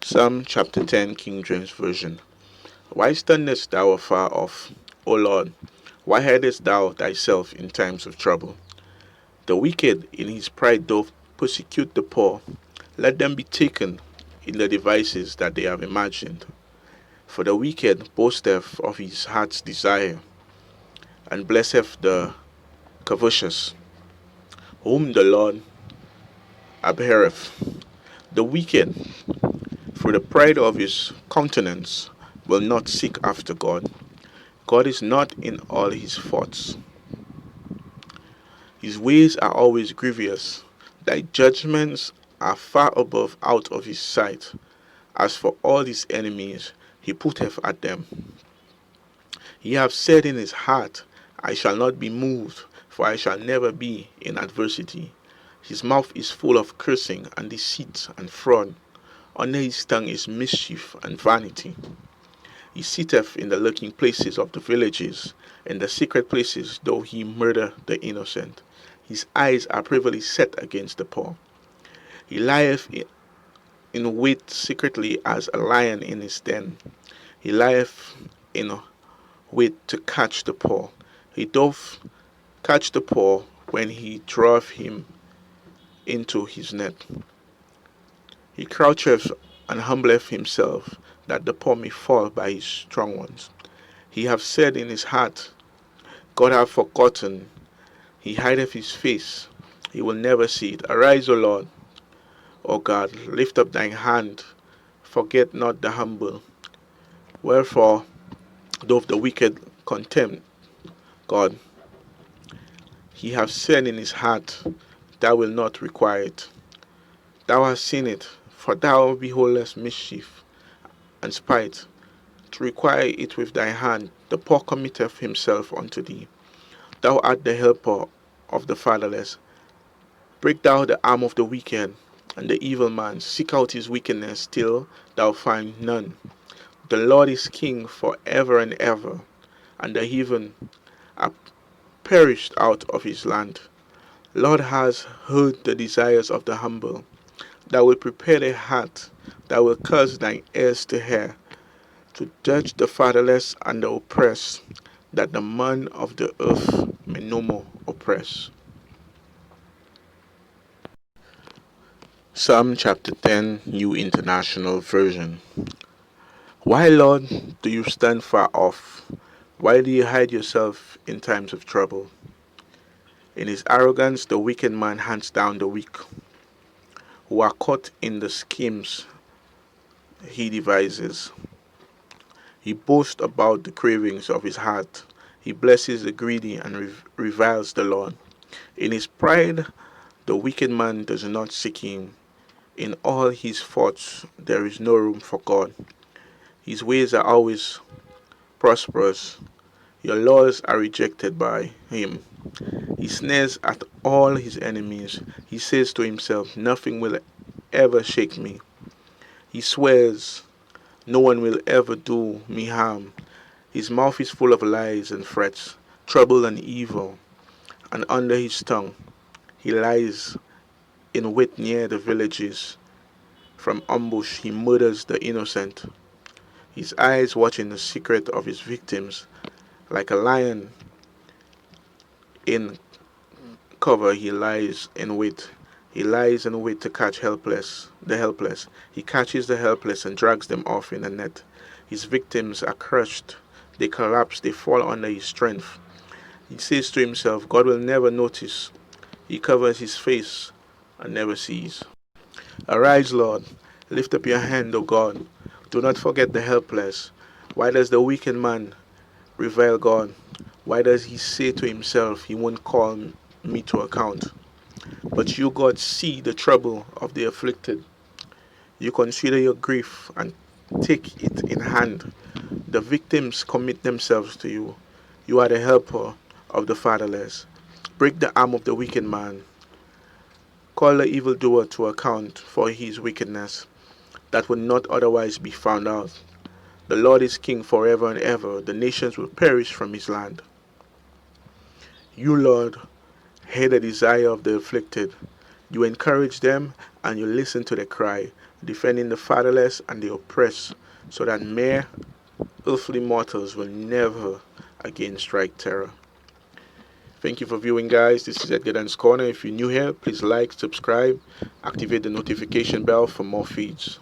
Psalm chapter 10, King James Version. Why standest thou afar off, O Lord? Why hidest thou thyself in times of trouble? The wicked in his pride doth persecute the poor. Let them be taken in the devices that they have imagined. For the wicked boasteth of his heart's desire, and blesseth the covetous, whom the Lord abhorreth. The wicked, through the pride of his countenance, will not seek after God. God is not in all his thoughts. His ways are always grievous. Thy judgments are far above out of his sight. As for all his enemies, he putteth at them. He hath said in his heart, I shall not be moved, for I shall never be in adversity. His mouth is full of cursing and deceit and fraud. Under his tongue is mischief and vanity. He sitteth in the lurking places of the villages, in the secret places doth he murder the innocent. His eyes are privily set against the poor. He lieth in wait secretly as a lion in his den. He lieth in wait to catch the poor. He doth catch the poor when he draweth him into his net. He croucheth and humbleth himself, that the poor may fall by his strong ones. He hath said in his heart, God hath forgotten. He hideth his face, he will never see it. Arise, O Lord, O God, lift up thine hand, forget not the humble. Wherefore doth the wicked contemn God? He hath said in his heart, Thou wilt not require it. Thou hast seen it, for thou beholdest mischief and spite, to require it with thy hand. The poor committeth himself unto thee. Thou art the helper of the fatherless. Break thou the arm of the wicked and the evil man. Seek out his wickedness till thou find none. The Lord is king for ever and ever, and the heathen are perished out of his land. Lord has heard the desires of the humble. Thou wilt prepare their heart, thou wilt cause thine ears to hear, to judge the fatherless and the oppressed, that the man of the earth may no more oppress. Psalm chapter 10, New International Version. Why, Lord, do you stand far off? Why do you hide yourself in times of trouble? In his arrogance, the wicked man hunts down the weak, who are caught in the schemes he devises. He boasts about the cravings of his heart. He blesses the greedy and reviles the Lord. In his pride, the wicked man does not seek him. In all his thoughts, there is no room for God. His ways are always prosperous. Your laws are rejected by him. He snares at all his enemies. He says to himself, nothing will ever shake me. He swears, no one will ever do me harm. His mouth is full of lies and threats, trouble and evil, and under his tongue he lies in wait near the villages. From ambush he murders the innocent. His eyes watch in the secret of his victims. Like a lion in cover he lies in wait. He lies in wait to catch the helpless. He catches the helpless and drags them off in a net. His victims are crushed. They collapse, they fall under his strength. He says to himself, God will never notice. He covers his face and never sees. Arise, Lord, lift up your hand, O God. Do not forget the helpless. Why does the wicked man revile God? Why does he say to himself, he won't call me to account? But you, God, see the trouble of the afflicted. You consider your grief and take it in hand. The victims commit themselves to you. You are the helper of the fatherless. Break the arm of the wicked man. Call the evildoer to account for his wickedness, that would not otherwise be found out. The Lord is king forever and ever. The nations will perish from his land. You, Lord, hear the desire of the afflicted. You encourage them and you listen to their cry. defending the fatherless and the oppressed, so that mere earthly mortals will never again strike terror. Thank you for viewing, guys. This is Edgar Dan's Corner. If you're new here, please like, subscribe, activate the notification bell for more feeds.